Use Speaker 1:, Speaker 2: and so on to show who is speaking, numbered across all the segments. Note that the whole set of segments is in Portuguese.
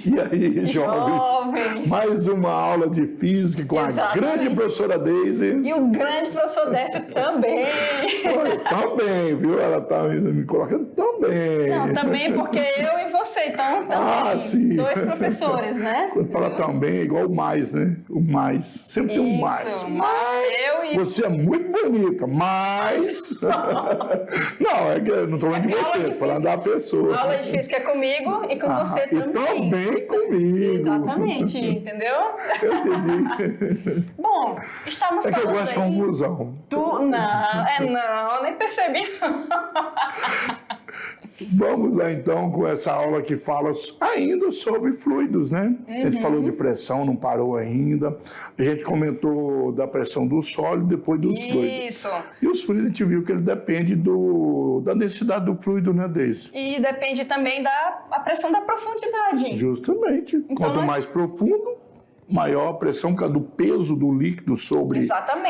Speaker 1: E aí, jovens, mais uma aula de física com a grande professora Deise.
Speaker 2: E o grande professor Décio também.
Speaker 1: Também, viu? Ela tá me colocando também.
Speaker 2: Não, também porque eu e você, então também.
Speaker 1: Sim.
Speaker 2: Dois professores, né?
Speaker 1: Quando fala também é igual o mais, né? O mais. Sempre tem um mais. Você é muito bonita, mas... Não, é que eu não estou falando de você, estou falando da pessoa.
Speaker 2: A aula de física é comigo e com você também.
Speaker 1: E também comigo.
Speaker 2: Exatamente, entendeu?
Speaker 1: Eu entendi.
Speaker 2: Bom, estamos falando.
Speaker 1: É que eu gosto de confusão.
Speaker 2: Não, eu nem percebi.
Speaker 1: Vamos lá então com essa aula que fala ainda sobre fluidos, né? A gente falou de pressão, não parou ainda. A gente comentou da pressão do sólido, depois dos fluidos.
Speaker 2: Isso.
Speaker 1: E os fluidos a gente viu que ele depende da densidade do fluido, né, Deise?
Speaker 2: E depende também da pressão da profundidade.
Speaker 1: Justamente. Então, quanto mais profundo, maior a pressão por causa do peso do líquido sobre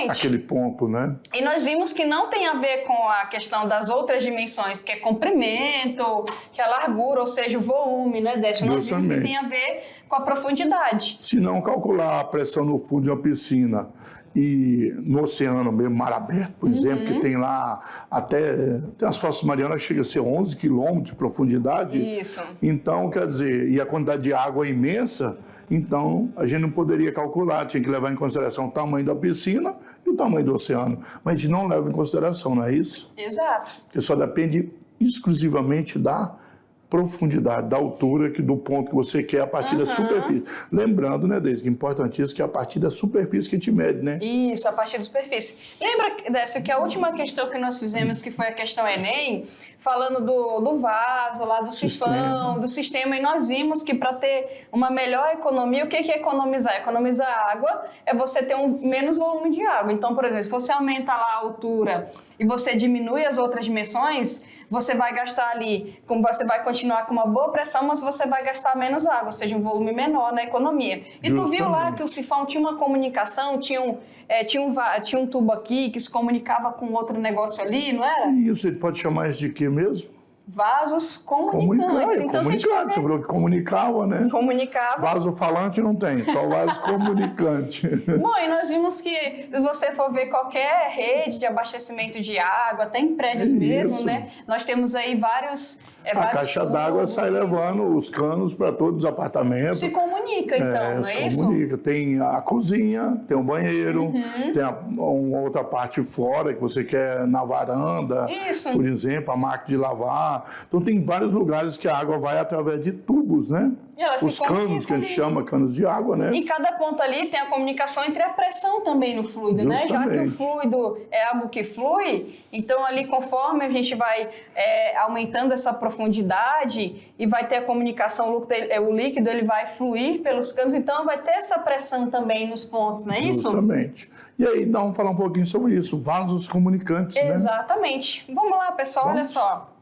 Speaker 1: aquele ponto, né?
Speaker 2: E nós vimos que não tem a ver com a questão das outras dimensões, que é comprimento, que é largura, ou seja, o volume, né, Décio? Nós vimos que tem a ver com a profundidade.
Speaker 1: Se não calcular a pressão no fundo de uma piscina e no oceano mesmo, mar aberto, por exemplo, que tem lá tem as fossas marianas que chega a ser 11 quilômetros de profundidade.
Speaker 2: Isso.
Speaker 1: Então, quer dizer, e a quantidade de água é imensa, então a gente não poderia calcular, tinha que levar em consideração o tamanho da piscina e o tamanho do oceano. Mas a gente não leva em consideração, não é isso?
Speaker 2: Exato.
Speaker 1: Porque só depende exclusivamente da profundidade, da altura, do ponto que você quer a partir da superfície. Lembrando, né, Deise, que é importantíssimo que é a partir da superfície que a gente mede, né?
Speaker 2: Isso, a partir da superfície. Lembra, Décio, que a última questão que nós fizemos, que foi a questão Enem, falando do vaso, lá do sifão, do sistema, e nós vimos que para ter uma melhor economia, o que é economizar? Economizar água é você ter menos volume de água. Então, por exemplo, se você aumenta lá a altura e você diminui as outras dimensões, você vai gastar ali, como você vai continuar com uma boa pressão, mas você vai gastar menos água, ou seja, um volume menor na economia. E tu viu lá que o sifão tinha uma comunicação, tinha um tubo aqui que se comunicava com outro negócio ali, não era?
Speaker 1: Isso, ele pode chamar isso de quê mesmo?
Speaker 2: Vasos comunicantes.
Speaker 1: Então, você falou que comunicava, né?
Speaker 2: Comunicava.
Speaker 1: Vaso falante não tem, só vaso comunicante.
Speaker 2: Bom, e nós vimos que, se você for ver qualquer rede de abastecimento de água, até em prédios mesmo, né? Nós temos aí vários...
Speaker 1: a caixa d'água sai levando os canos para todos os apartamentos.
Speaker 2: Se comunica, então, não é isso? Se comunica.
Speaker 1: Tem a cozinha, tem o banheiro, tem uma outra parte fora que você quer na varanda, por exemplo, a máquina de lavar. Então tem vários lugares que a água vai através de tubos, né? Os canos, que a gente chama canos de água, né?
Speaker 2: E cada ponto ali tem a comunicação entre a pressão também no fluido, né? Já que o fluido é algo que flui, então ali conforme a gente vai aumentando essa profundidade e vai ter a comunicação, o líquido ele vai fluir pelos canos, então vai ter essa pressão também nos pontos, não é isso?
Speaker 1: Justamente. E aí, vamos falar um pouquinho sobre isso, vasos comunicantes, né?
Speaker 2: Exatamente. Vamos lá, pessoal, olha só.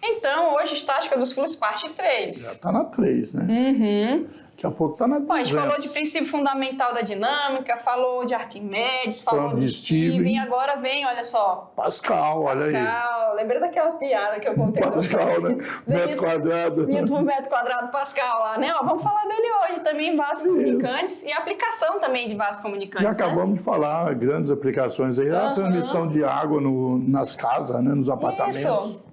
Speaker 2: Então, hoje, estática dos fluidos, parte 3.
Speaker 1: Já está na 3, né? Daqui a pouco está na 200.
Speaker 2: A gente falou de princípio fundamental da dinâmica, falou de Arquimedes, falou de Stevens, e agora vem, olha só.
Speaker 1: Pascal, olha aí.
Speaker 2: Pascal, lembrei daquela piada que eu contei.
Speaker 1: Pascal, né? Metro quadrado.
Speaker 2: Newton metro quadrado Pascal lá, né? Ó, vamos falar dele hoje também, vasos comunicantes e aplicação também de vasos comunicantes.
Speaker 1: Já acabamos de falar, grandes aplicações aí, a transmissão de água nas casas, né? Nos apartamentos.
Speaker 2: Isso.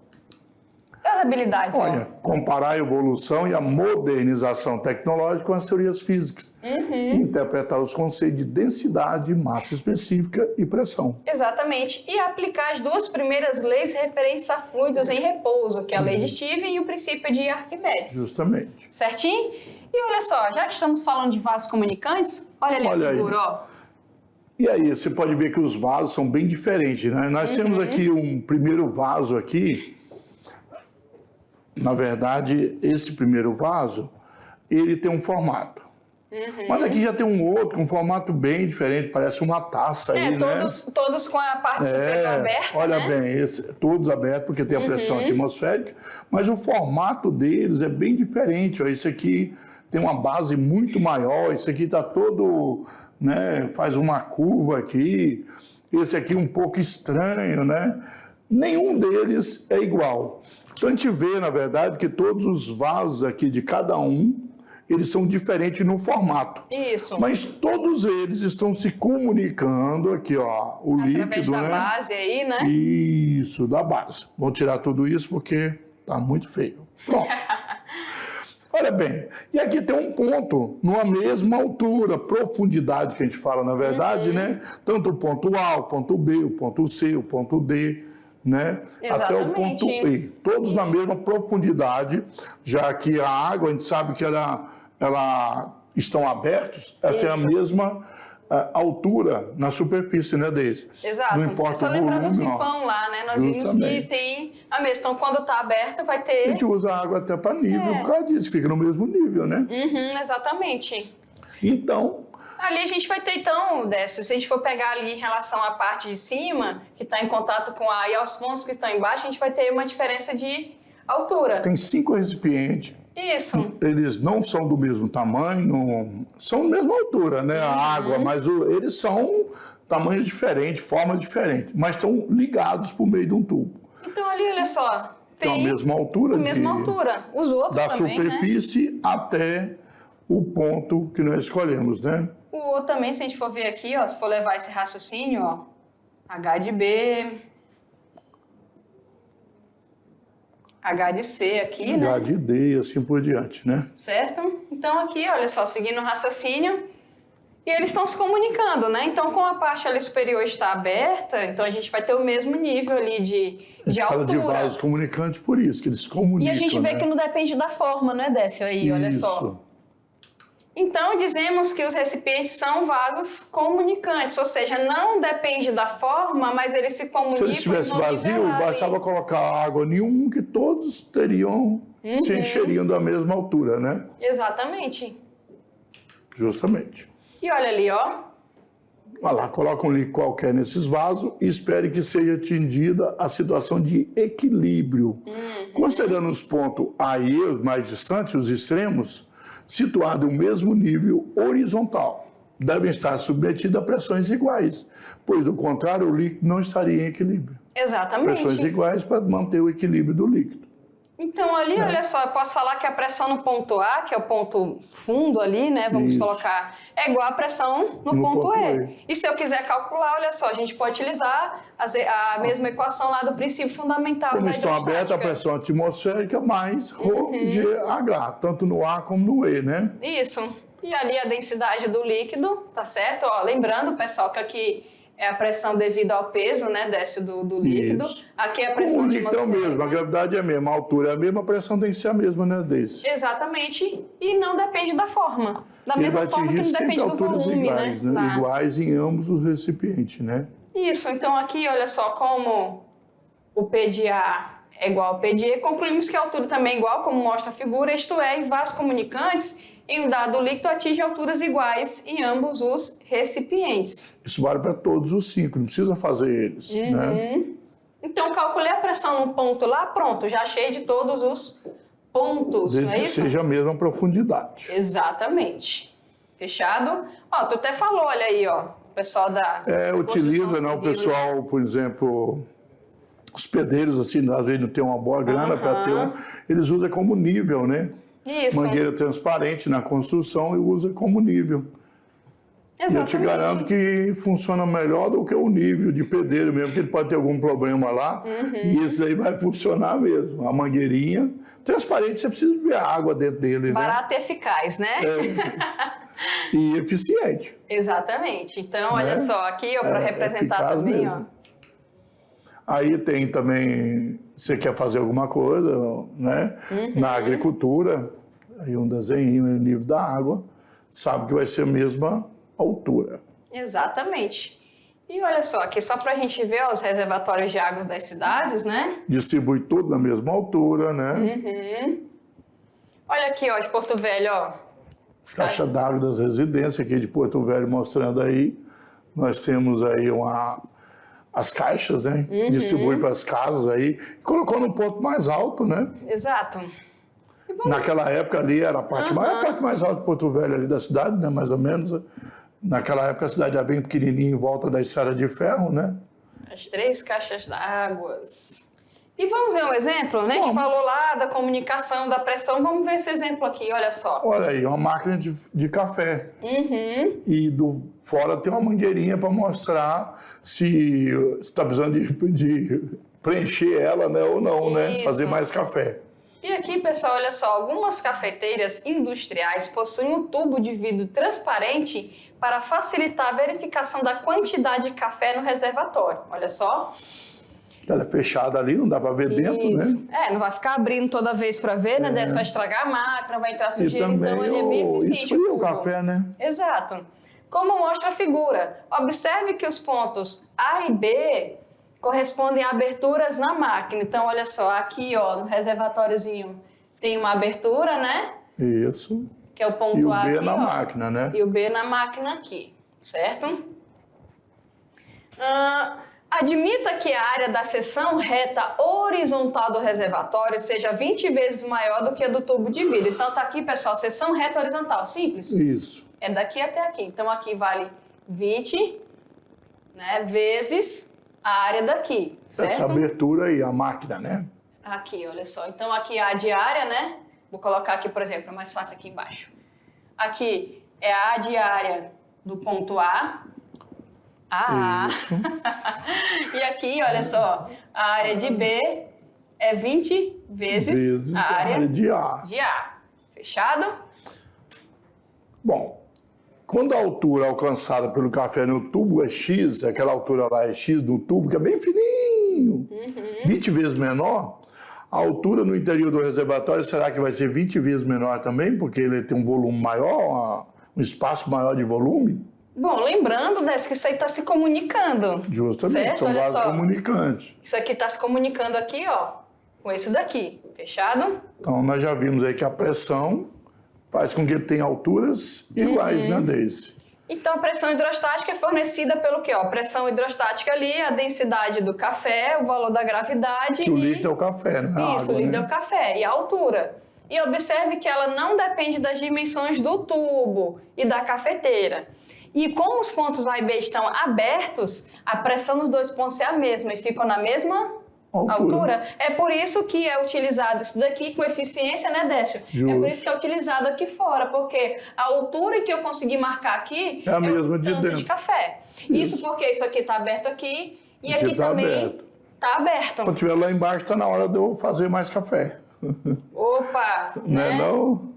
Speaker 2: As habilidades.
Speaker 1: Olha, comparar a evolução e a modernização tecnológica com as teorias físicas. Interpretar os conceitos de densidade, massa específica e pressão.
Speaker 2: Exatamente. E aplicar as duas primeiras leis referentes a fluidos em repouso, que é a lei de Stevens e o princípio de Arquimedes.
Speaker 1: Justamente.
Speaker 2: Certinho? E olha só, já que estamos falando de vasos comunicantes, olha ali a figura, ó.
Speaker 1: E aí, você pode ver que os vasos são bem diferentes, né? Nós temos aqui um primeiro vaso aqui. Na verdade, esse primeiro vaso, ele tem um formato. Mas aqui já tem um outro, com um formato bem diferente, parece uma taça aí,
Speaker 2: todos com a parte superior aberta,
Speaker 1: olha bem, todos abertos, porque tem a pressão atmosférica, mas o formato deles é bem diferente. Ó, esse aqui tem uma base muito maior, esse aqui está todo, né, faz uma curva aqui, esse aqui um pouco estranho, né? Nenhum deles é igual. Então a gente vê, na verdade, que todos os vasos aqui de cada um, eles são diferentes no formato.
Speaker 2: Isso.
Speaker 1: Mas todos eles estão se comunicando aqui, ó, o
Speaker 2: Através
Speaker 1: líquido,
Speaker 2: da
Speaker 1: né?
Speaker 2: base aí, né?
Speaker 1: Isso, da base. Vou tirar tudo isso porque tá muito feio. Pronto. Olha bem, e aqui tem um ponto, numa mesma altura, profundidade que a gente fala, na verdade, né? Tanto o ponto A, o ponto B, o ponto C, o ponto D, né? Até o ponto E. Todos na mesma profundidade, já que a água, a gente sabe que ela estão abertos, ela tem a mesma altura na superfície, né, Deise?
Speaker 2: Exato.
Speaker 1: Não importa
Speaker 2: só
Speaker 1: o
Speaker 2: lembrar do
Speaker 1: volume,
Speaker 2: sifão lá, né? Nós vimos que tem a mesma. Então, quando está aberta, vai
Speaker 1: A
Speaker 2: ter...
Speaker 1: gente usa a água até para nível por causa disso, fica no mesmo nível, né?
Speaker 2: Uhum, exatamente.
Speaker 1: Então,
Speaker 2: Ali a gente vai ter, então, Décio, se a gente for pegar ali em relação à parte de cima, que está em contato com a... e aos pontos que estão embaixo, a gente vai ter uma diferença de altura.
Speaker 1: tem 5 recipientes.
Speaker 2: Isso.
Speaker 1: Eles não são do mesmo tamanho, são da mesma altura, né? A água, mas eles são tamanhos diferentes, formas diferentes, mas estão ligados por meio de um tubo.
Speaker 2: Então ali, olha só,
Speaker 1: Tem a
Speaker 2: tem
Speaker 1: mesma altura,
Speaker 2: a mesma altura. Os outros
Speaker 1: da
Speaker 2: também, né?
Speaker 1: superfície até o ponto que nós escolhemos, né?
Speaker 2: O outro também, se a gente for ver aqui, ó, se for levar esse raciocínio, ó, H de B, H de C aqui, né?
Speaker 1: H de D e assim por diante, né?
Speaker 2: Certo? Então aqui, olha só, seguindo o raciocínio, e eles estão se comunicando, né? Então, como a parte ali superior está aberta, então a gente vai ter o mesmo nível ali
Speaker 1: A gente fala
Speaker 2: altura.
Speaker 1: de vasos comunicantes por isso, que eles se comunicam,
Speaker 2: E a gente vê
Speaker 1: né?
Speaker 2: que não depende da forma, né, Décio? Aí, olha só.
Speaker 1: Isso.
Speaker 2: Então, dizemos que os recipientes são vasos comunicantes, ou seja, não depende da forma, mas eles se comunicam.
Speaker 1: Se ele estivesse
Speaker 2: no
Speaker 1: vazio,
Speaker 2: nível ali.
Speaker 1: bastava colocar água em um que todos teriam, se encheriam da mesma altura, né?
Speaker 2: Exatamente.
Speaker 1: Justamente.
Speaker 2: E olha ali, ó.
Speaker 1: Olha lá, coloca um líquido qualquer nesses vasos e espere que seja atingida a situação de equilíbrio. Considerando os pontos A e E, os mais distantes, os extremos, situados em um mesmo nível horizontal, devem estar submetidos a pressões iguais, pois, do contrário, o líquido não estaria em equilíbrio.
Speaker 2: Exatamente.
Speaker 1: Pressões iguais para manter o equilíbrio do líquido.
Speaker 2: Então, ali, olha só, eu posso falar que a pressão no ponto A, que é o ponto fundo ali, né? Vamos
Speaker 1: Isso.
Speaker 2: colocar, é igual a pressão no ponto E. E se eu quiser calcular, olha só, a gente pode utilizar a mesma equação lá do princípio fundamental
Speaker 1: Como
Speaker 2: da
Speaker 1: estão abertas, a
Speaker 2: hidrostática.
Speaker 1: pressão atmosférica mais ρGH, tanto no A como no E, né?
Speaker 2: Isso. E ali a densidade do líquido, tá certo? Ó, lembrando, pessoal, que aqui é a pressão devido ao peso, né, Décio, do líquido.
Speaker 1: Isso.
Speaker 2: Aqui é a pressão
Speaker 1: O líquido é o
Speaker 2: atmosférica.
Speaker 1: mesmo, a gravidade é a mesma, a altura é a mesma, a pressão tem que ser a mesma, né, desse?
Speaker 2: Exatamente. E não depende da forma. Da
Speaker 1: Ele
Speaker 2: mesma
Speaker 1: vai
Speaker 2: forma que
Speaker 1: atingir
Speaker 2: não
Speaker 1: sempre
Speaker 2: depende do
Speaker 1: alturas
Speaker 2: volume,
Speaker 1: iguais,
Speaker 2: né?
Speaker 1: né? Iguais em ambos os recipientes, né?
Speaker 2: Isso, então aqui, olha só, como o P de A é igual ao P de E, concluímos que a altura também é igual, como mostra a figura, isto é, em vasos comunicantes, em um dado líquido atinge alturas iguais em ambos os recipientes.
Speaker 1: Isso vale para todos os 5, não precisa fazer eles, né?
Speaker 2: Então, calculei a pressão no ponto lá, pronto, já achei de todos os pontos,
Speaker 1: Desde
Speaker 2: não é
Speaker 1: que
Speaker 2: isso?
Speaker 1: seja a mesma profundidade.
Speaker 2: Exatamente. Fechado? Ó, tu até falou, olha aí, ó, o pessoal da
Speaker 1: Utiliza, né, o
Speaker 2: construção civil.
Speaker 1: pessoal, por exemplo, os pedreiros, assim, às vezes não tem uma boa grana para ter um, eles usam como nível, né?
Speaker 2: Isso.
Speaker 1: Mangueira transparente na construção e usa como nível. E eu te
Speaker 2: Exatamente.
Speaker 1: garanto que funciona melhor do que o nível de pedreiro mesmo, que ele pode ter algum problema lá, e isso aí vai funcionar mesmo. A mangueirinha transparente, você precisa ver a água dentro dele,
Speaker 2: Barato e eficaz, né?
Speaker 1: E eficiente.
Speaker 2: Exatamente. Então, olha só, aqui, ó, para representar
Speaker 1: eficaz
Speaker 2: também,
Speaker 1: mesmo. Aí tem também, você quer fazer alguma coisa, né? Na agricultura, aí um desenho, o nível da água, sabe que vai ser a mesma altura.
Speaker 2: ó. Exatamente. E olha só, aqui só para a gente ver ó, os reservatórios de águas das cidades, né?
Speaker 1: Distribui tudo na mesma altura, né?
Speaker 2: Olha aqui, ó, de Porto Velho, ó.
Speaker 1: Caixa d'água das residências aqui de Porto Velho mostrando aí. Nós temos aí as caixas, né? Distribui para as casas aí. Colocou no ponto mais alto, né?
Speaker 2: Exato. E
Speaker 1: Naquela época ali era a parte, a parte mais alta de Porto Velho ali da cidade, né, mais ou menos. Naquela época a cidade era bem pequenininha em volta da estrada de ferro, né?
Speaker 2: As 3 caixas d'água. E vamos ver um exemplo, né? A gente falou lá da comunicação, da pressão. Vamos ver esse exemplo aqui, olha só.
Speaker 1: Olha aí, uma máquina de café. E fora tem uma mangueirinha para mostrar se está precisando de preencher ela, né, ou não, né? Fazer mais café.
Speaker 2: E aqui, pessoal, olha só, algumas cafeteiras industriais possuem um tubo de vidro transparente para facilitar a verificação da quantidade de café no reservatório. Olha só.
Speaker 1: Ela é fechada ali, não dá para ver dentro, né?
Speaker 2: Não vai ficar abrindo toda vez para ver, né? Daí vai estragar a máquina, vai entrar sujeira,
Speaker 1: também
Speaker 2: então ele é bem eficiente.
Speaker 1: esfria o café, né?
Speaker 2: Exato. Como mostra a figura, observe que os pontos A e B correspondem a aberturas na máquina. Então, olha só, aqui, ó, no reservatóriozinho tem uma abertura, né?
Speaker 1: Isso.
Speaker 2: Que é o ponto
Speaker 1: E o
Speaker 2: A
Speaker 1: B
Speaker 2: aqui,
Speaker 1: na
Speaker 2: ó,
Speaker 1: máquina, né?
Speaker 2: E o B na máquina aqui, certo? Admita que a área da seção reta horizontal do reservatório seja 20 vezes maior do que a do tubo de vidro. Então, tá aqui, pessoal, seção reta horizontal, simples.
Speaker 1: Isso.
Speaker 2: É daqui até aqui. Então, aqui vale 20, né, vezes a área daqui, certo?
Speaker 1: Essa abertura aí, a máquina, né?
Speaker 2: Aqui, olha só. Então, aqui é a diária, né? Vou colocar aqui, por exemplo, é mais fácil aqui embaixo. Aqui é a diária do ponto A.
Speaker 1: Isso.
Speaker 2: E aqui, olha só, a área de B é 20 vezes a área
Speaker 1: de A.
Speaker 2: Fechado?
Speaker 1: Bom, quando a altura alcançada pelo café no tubo é X, aquela altura lá é X do tubo, que é bem fininho, 20 vezes menor, a altura no interior do reservatório, será que vai ser 20 vezes menor também? Porque ele tem um volume maior, um espaço maior de volume?
Speaker 2: Bom, lembrando, né, que isso aí está se comunicando.
Speaker 1: Justamente,
Speaker 2: certo?
Speaker 1: são
Speaker 2: Olha
Speaker 1: vasos
Speaker 2: só.
Speaker 1: comunicantes.
Speaker 2: Isso aqui está se comunicando aqui, ó, com esse daqui. Fechado?
Speaker 1: Então, nós já vimos aí que a pressão faz com que ele tenha alturas iguais, né, Deise?
Speaker 2: Então, a pressão hidrostática é fornecida pelo quê? Ó, pressão hidrostática ali, a densidade do café, o valor da gravidade
Speaker 1: Que o líquido é o café, não é
Speaker 2: Isso,
Speaker 1: água,
Speaker 2: o líquido
Speaker 1: né?
Speaker 2: é o café. E a altura. E observe que ela não depende das dimensões do tubo e da cafeteira. E como os pontos A e B estão abertos, a pressão nos 2 pontos é a mesma e ficam na mesma altura. É por isso que é utilizado isso daqui com eficiência, né, Décio?
Speaker 1: Justo.
Speaker 2: É por isso que é utilizado aqui fora, porque a altura que eu consegui marcar aqui
Speaker 1: É a mesma
Speaker 2: o
Speaker 1: de
Speaker 2: tanto
Speaker 1: dentro.
Speaker 2: de café. Isso porque isso aqui está aberto aqui e aqui
Speaker 1: tá
Speaker 2: também
Speaker 1: aberto.
Speaker 2: está aberto.
Speaker 1: Quando estiver lá embaixo, está na hora de eu fazer mais café.
Speaker 2: Opa!
Speaker 1: Não é
Speaker 2: né?
Speaker 1: não?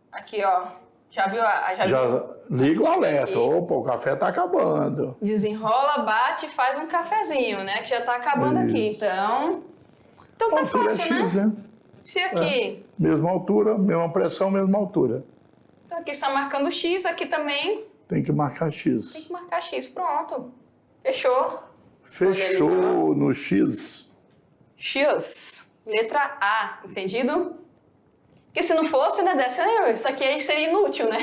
Speaker 2: Aqui, ó. Já viu?
Speaker 1: Já liga o alerta.
Speaker 2: Aqui.
Speaker 1: Opa, o café está acabando.
Speaker 2: Desenrola, bate e faz um cafezinho, né? Que já tá acabando aqui.
Speaker 1: Isso.
Speaker 2: Então
Speaker 1: A
Speaker 2: tá
Speaker 1: altura é
Speaker 2: fácil,
Speaker 1: X,
Speaker 2: né?
Speaker 1: né?
Speaker 2: Se aqui...
Speaker 1: Mesma altura, mesma pressão, mesma altura.
Speaker 2: Então aqui está marcando X, aqui também
Speaker 1: Tem que marcar
Speaker 2: tem
Speaker 1: X.
Speaker 2: que marcar X. Pronto. Fechou.
Speaker 1: Fechou no X.
Speaker 2: X. Letra A. Entendido? Porque se não fosse, né, Décio, isso aqui aí seria inútil, né?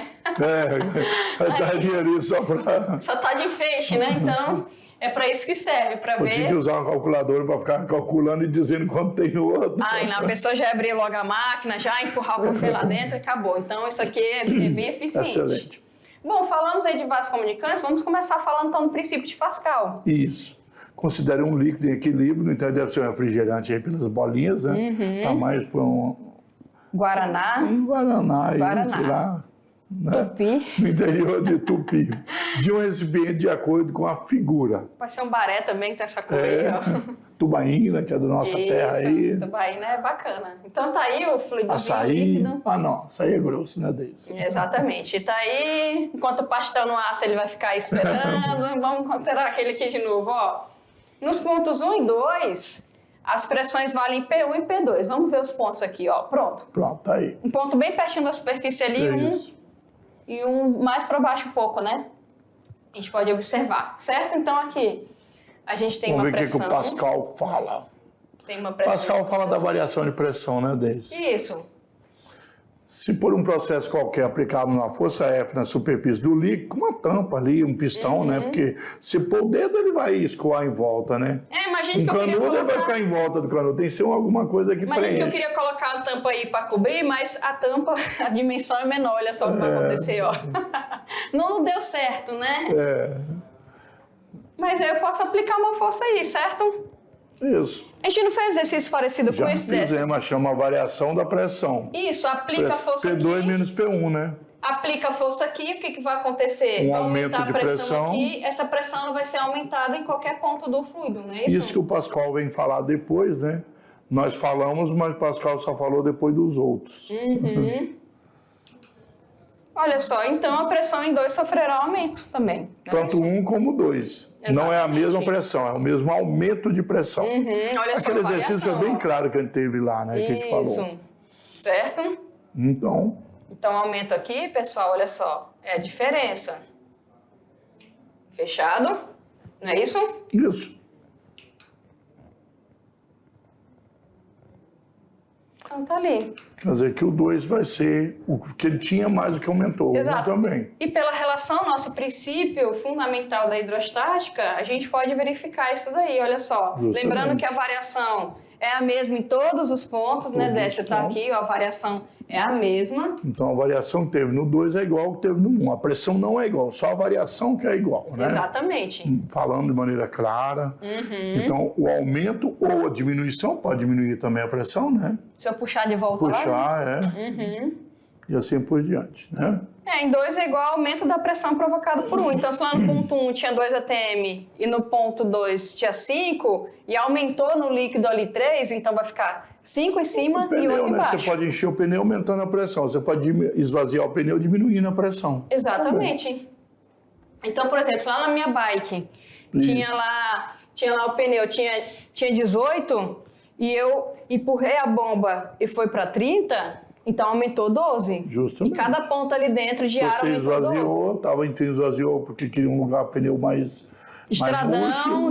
Speaker 1: Estaria ali só para...
Speaker 2: Só tá de enfeite, né? Então, é para isso que serve, para
Speaker 1: Eu tinha
Speaker 2: ver...
Speaker 1: que usar uma calculadora para ficar calculando e dizendo quanto tem no outro.
Speaker 2: Ai, não, a pessoa já abrir logo a máquina, já empurrar o café lá dentro e acabou. Então, isso aqui é bem eficiente.
Speaker 1: Excelente.
Speaker 2: Bom, falamos aí de vasos comunicantes, vamos começar falando então do princípio de Pascal.
Speaker 1: Isso. Considere um líquido em equilíbrio, então deve ser um refrigerante aí pelas bolinhas, né? Tá mais para
Speaker 2: Guaraná,
Speaker 1: um Guaraná aí,
Speaker 2: Guaraná.
Speaker 1: sei lá. Né?
Speaker 2: Tupi,
Speaker 1: No interior de Tupi. De um recipiente de acordo com a figura.
Speaker 2: pode ser um baré também, que tem essa cor aí, ó.
Speaker 1: Tubaína, que é da nossa terra aí.
Speaker 2: Tubaína é bacana. Então tá aí o fluidozinho
Speaker 1: Açaí.
Speaker 2: líquido.
Speaker 1: Ah, não. Açaí é grosso, né, Deise?
Speaker 2: Exatamente. E tá aí, enquanto o pastel não assa, ele vai ficar aí esperando. Vamos considerar aquele aqui de novo, ó. Nos pontos 1 e 2, as pressões valem P1 e P2. Vamos ver os pontos aqui, ó. Pronto.
Speaker 1: Pronto, tá aí.
Speaker 2: Um ponto bem pertinho da superfície ali,
Speaker 1: É isso.
Speaker 2: E um mais para baixo um pouco, né? A gente pode observar, certo? Então aqui a gente tem
Speaker 1: Vamos
Speaker 2: uma
Speaker 1: ver o que
Speaker 2: pressão.
Speaker 1: o Pascal fala.
Speaker 2: Tem uma pressão.
Speaker 1: Pascal fala da variação de pressão, né, Deise?
Speaker 2: Isso.
Speaker 1: Se por um processo qualquer aplicado na força F na superfície do líquido, uma tampa ali, um pistão, né? Porque se pôr o dedo, ele vai escoar em volta, né?
Speaker 2: Imagina
Speaker 1: Um
Speaker 2: que eu queria
Speaker 1: canudo, ele vai
Speaker 2: colocar...
Speaker 1: ficar em volta do canudo. Tem que ser alguma coisa que
Speaker 2: Imagina que eu
Speaker 1: preenche.
Speaker 2: queria colocar uma tampa aí para cobrir, mas a tampa, a dimensão é menor, olha só o que vai acontecer, ó. Não deu certo, né? Mas aí eu posso aplicar uma força aí, certo?
Speaker 1: Isso.
Speaker 2: A gente não fez exercício parecido com
Speaker 1: Já
Speaker 2: esse desse?
Speaker 1: fizemos, chama variação da pressão.
Speaker 2: Isso, aplica a força
Speaker 1: P2
Speaker 2: aqui,
Speaker 1: menos P1, né?
Speaker 2: aplica a força aqui, o que vai acontecer?
Speaker 1: Um
Speaker 2: Vai
Speaker 1: aumento
Speaker 2: aumentar
Speaker 1: de
Speaker 2: a pressão
Speaker 1: pressão.
Speaker 2: aqui, essa pressão ela vai ser aumentada em qualquer ponto do fluido, não é isso?
Speaker 1: Isso que o Pascal vem falar depois, né? Nós falamos, mas o Pascal só falou depois dos outros.
Speaker 2: Olha só, então a pressão em 2 sofrerá aumento também. Não é
Speaker 1: Tanto
Speaker 2: isso?
Speaker 1: 1 como 2. Não é a mesma pressão, é o mesmo aumento de pressão.
Speaker 2: Olha só
Speaker 1: Aquele
Speaker 2: a
Speaker 1: exercício
Speaker 2: variação,
Speaker 1: é bem
Speaker 2: ó.
Speaker 1: claro que a gente teve lá, né? Que a gente falou.
Speaker 2: Isso, certo?
Speaker 1: Então,
Speaker 2: Então, aumento aqui, pessoal, olha só, é a diferença. Fechado? Não é isso?
Speaker 1: isso.
Speaker 2: Então, tá ali.
Speaker 1: Quer dizer que o 2 vai ser o que ele tinha mais do que aumentou.
Speaker 2: Exato.
Speaker 1: O 1 também.
Speaker 2: E pela relação, nosso princípio fundamental da hidrostática, a gente pode verificar isso daí, olha só.
Speaker 1: Justamente.
Speaker 2: Lembrando que a variação é a mesma em todos os pontos, né,
Speaker 1: Todos os
Speaker 2: Décio? Tá
Speaker 1: pontos.
Speaker 2: aqui, ó, a variação é a mesma.
Speaker 1: Então, a variação que teve no 2 é igual ao que teve no 1. A pressão não é igual, só a variação que é igual, né?
Speaker 2: Exatamente.
Speaker 1: Falando de maneira clara. Então, o aumento ou a diminuição pode diminuir também a pressão, né?
Speaker 2: Se eu puxar de volta lá, né?
Speaker 1: Puxar, E assim por diante, né?
Speaker 2: em 2 é igual ao aumento da pressão provocado por 1. Então, se lá no ponto 1 tinha 2 atm e no ponto 2 tinha 5, e aumentou no líquido ali 3, então vai ficar 5 em cima
Speaker 1: O
Speaker 2: e 8
Speaker 1: pneu, né?
Speaker 2: embaixo.
Speaker 1: Você pode encher o pneu aumentando a pressão. Você pode esvaziar o pneu diminuindo a pressão.
Speaker 2: Exatamente. Então, por exemplo, lá na minha bike, tinha lá o pneu, tinha 18, e eu empurrei a bomba e foi para 30, então aumentou 12.
Speaker 1: Justamente.
Speaker 2: E cada ponto ali dentro de
Speaker 1: Se
Speaker 2: ar
Speaker 1: você
Speaker 2: aumentou 12.
Speaker 1: esvaziou porque queria um lugar pneu mais
Speaker 2: Estradão,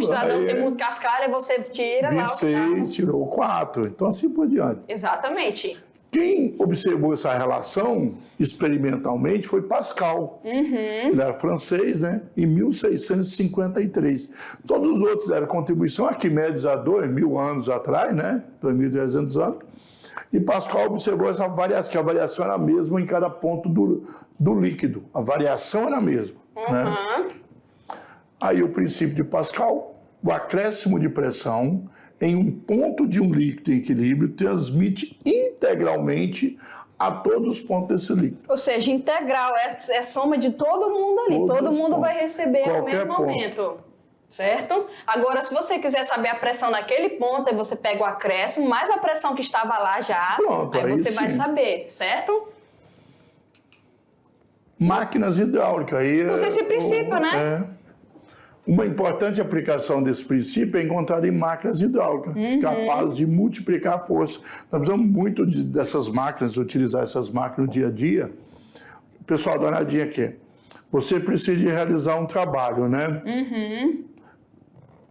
Speaker 1: aí
Speaker 2: tem muito cascalho, você tira lá o
Speaker 1: 26, tirou 4. Então, assim por diante.
Speaker 2: Exatamente.
Speaker 1: Quem observou essa relação experimentalmente foi Pascal. Ele era francês, né? Em 1653. Todos os outros deram contribuição. Arquimedes há 2.000 anos atrás, né? 2.300 anos. E Pascal observou essa variação, que a variação era a mesma em cada ponto do líquido. A variação era a mesma, né? Aí o princípio de Pascal, o acréscimo de pressão em um ponto de um líquido em equilíbrio transmite integralmente a todos os pontos desse líquido.
Speaker 2: Ou seja, integral, é soma de todo mundo ali.
Speaker 1: Todos
Speaker 2: Todo
Speaker 1: os
Speaker 2: mundo
Speaker 1: pontos.
Speaker 2: vai receber o
Speaker 1: Qualquer
Speaker 2: mesmo
Speaker 1: ponto.
Speaker 2: aumento. Certo? Agora, se você quiser saber a pressão naquele ponto, aí você pega o acréscimo, mais a pressão que estava lá já,
Speaker 1: Pronto,
Speaker 2: aí
Speaker 1: aí
Speaker 2: você vai
Speaker 1: sim.
Speaker 2: saber, certo?
Speaker 1: Máquinas hidráulicas. Aí
Speaker 2: Usa esse princípio, né?
Speaker 1: Uma importante aplicação desse princípio é encontrada em máquinas hidráulicas, capazes de multiplicar a força. Nós precisamos muito dessas máquinas, utilizar essas máquinas no dia a dia. O pessoal da Nadinha aqui, você precisa de realizar um trabalho, né?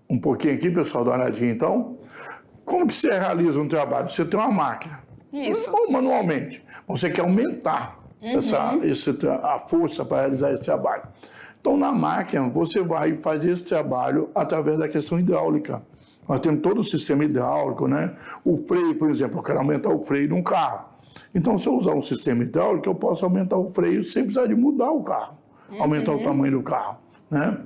Speaker 1: Um pouquinho aqui, pessoal da Nadinha, então. Como que você realiza um trabalho? Você tem uma máquina.
Speaker 2: Isso.
Speaker 1: Ou manualmente. Você quer aumentar a força para realizar esse trabalho. Então, na máquina, você vai fazer esse trabalho através da questão hidráulica. Nós temos todo o sistema hidráulico, né? O freio, por exemplo, eu quero aumentar o freio de um carro. Então, se eu usar um sistema hidráulico, eu posso aumentar o freio sem precisar de mudar o carro, aumentar o tamanho do carro, né?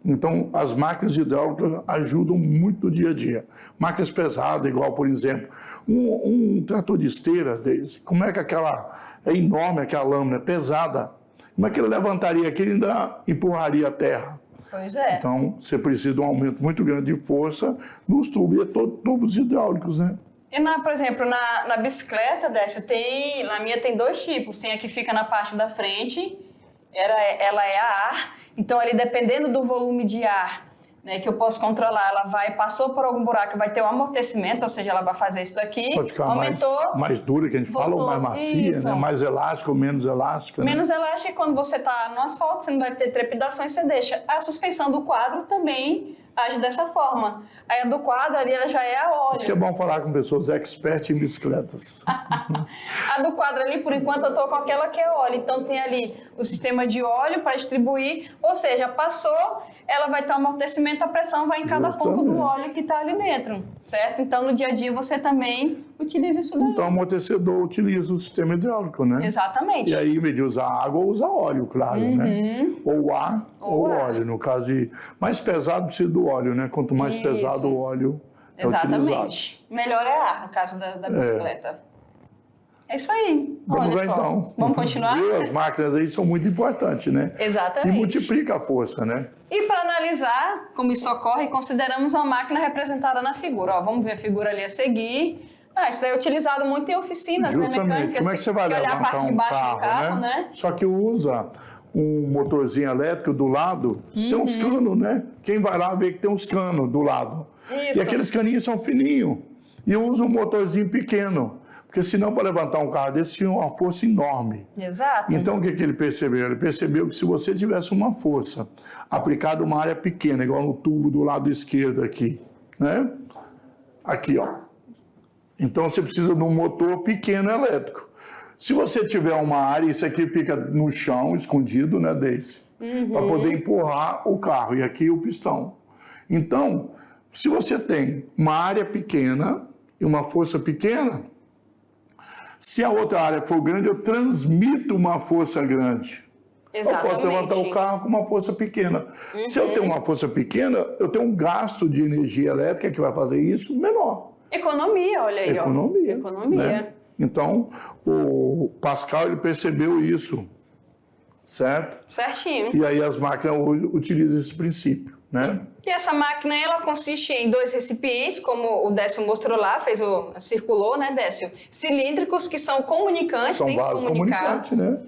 Speaker 1: Então, as máquinas hidráulicas ajudam muito no dia a dia. Máquinas pesadas, igual, por exemplo, um trator de esteira desse, como é que é enorme aquela lâmina, é pesada. Como é que ele levantaria aquilo e ainda empurraria a terra?
Speaker 2: Pois é.
Speaker 1: Então, você precisa de um aumento muito grande de força nos tubos, tubos hidráulicos, né?
Speaker 2: E, por exemplo, na bicicleta, Décio, na minha tem 2 tipos. Tem a que fica na parte da frente, ela é a ar. Então, ali, dependendo do volume de ar, né, que eu posso controlar, passou por algum buraco, vai ter um amortecimento, ou seja, ela vai fazer isso daqui,
Speaker 1: pode ficar
Speaker 2: aumentou,
Speaker 1: mais dura, que a gente fala, ou mais macia, né? Mais elástica ou menos elástica.
Speaker 2: Menos elástica, quando você está no asfalto, você não vai ter trepidações, você deixa. A suspensão do quadro também age dessa forma. Aí a do quadro ali, ela já é a óleo.
Speaker 1: Acho que é bom falar com pessoas expertas em bicicletas.
Speaker 2: A do quadro ali, por enquanto, eu estou com aquela que é óleo. Então tem ali o sistema de óleo para distribuir, ou seja, passou, ela vai ter um amortecimento, a pressão vai em cada ponto do óleo que está ali dentro, certo? Então no dia a dia você também utiliza isso daí.
Speaker 1: Então o amortecedor utiliza o sistema hidráulico, né?
Speaker 2: Exatamente.
Speaker 1: E aí, em vez de usar água, usa óleo, claro, né? Ou ar ou óleo. No caso de mais pesado, precisa do óleo, né? Quanto mais pesado o óleo é utilizado.
Speaker 2: Exatamente. Melhor é ar, no caso da bicicleta. É isso aí.
Speaker 1: Vamos lá
Speaker 2: Olha só.
Speaker 1: então.
Speaker 2: Vamos continuar?
Speaker 1: As máquinas aí são muito importantes, né?
Speaker 2: Exatamente.
Speaker 1: E multiplica a força, né?
Speaker 2: E para analisar como isso ocorre, consideramos uma máquina representada na figura. Ó, vamos ver a figura ali a seguir. Isso daí é utilizado muito em oficinas, né, mecânicas.
Speaker 1: Como é que você vai levantar um carro, né? Só que usa um motorzinho elétrico do lado, tem uns canos, né? Quem vai lá vê que tem uns canos do lado.
Speaker 2: Isso.
Speaker 1: E aqueles caninhos são fininhos. E usa um motorzinho pequeno. Porque senão, para levantar um carro desse, tinha uma força enorme.
Speaker 2: Exato.
Speaker 1: Então, o que ele percebeu? Ele percebeu que se você tivesse uma força aplicada em uma área pequena, igual no tubo do lado esquerdo aqui, né? Aqui, ó. Então, você precisa de um motor pequeno elétrico. Se você tiver uma área, isso aqui fica no chão, escondido, né, Deise? Para poder empurrar o carro. E aqui o pistão. Então, se você tem uma área pequena e uma força pequena, se a outra área for grande, eu transmito uma força grande.
Speaker 2: Exatamente.
Speaker 1: Eu posso levantar o carro com uma força pequena. Se eu tenho uma força pequena, eu tenho um gasto de energia elétrica que vai fazer isso menor.
Speaker 2: Economia, olha aí,
Speaker 1: Economia.
Speaker 2: ó. Economia.
Speaker 1: Né? Então, o Pascal, ele percebeu isso, certo?
Speaker 2: Certinho.
Speaker 1: E aí as máquinas hoje utilizam esse princípio, né?
Speaker 2: E essa máquina, ela consiste em 2 recipientes, como o Décio mostrou lá, circulou, né, Décio? Cilíndricos, que são comunicantes,
Speaker 1: São
Speaker 2: tem que se
Speaker 1: vasos
Speaker 2: comunicar,
Speaker 1: comunicantes, né?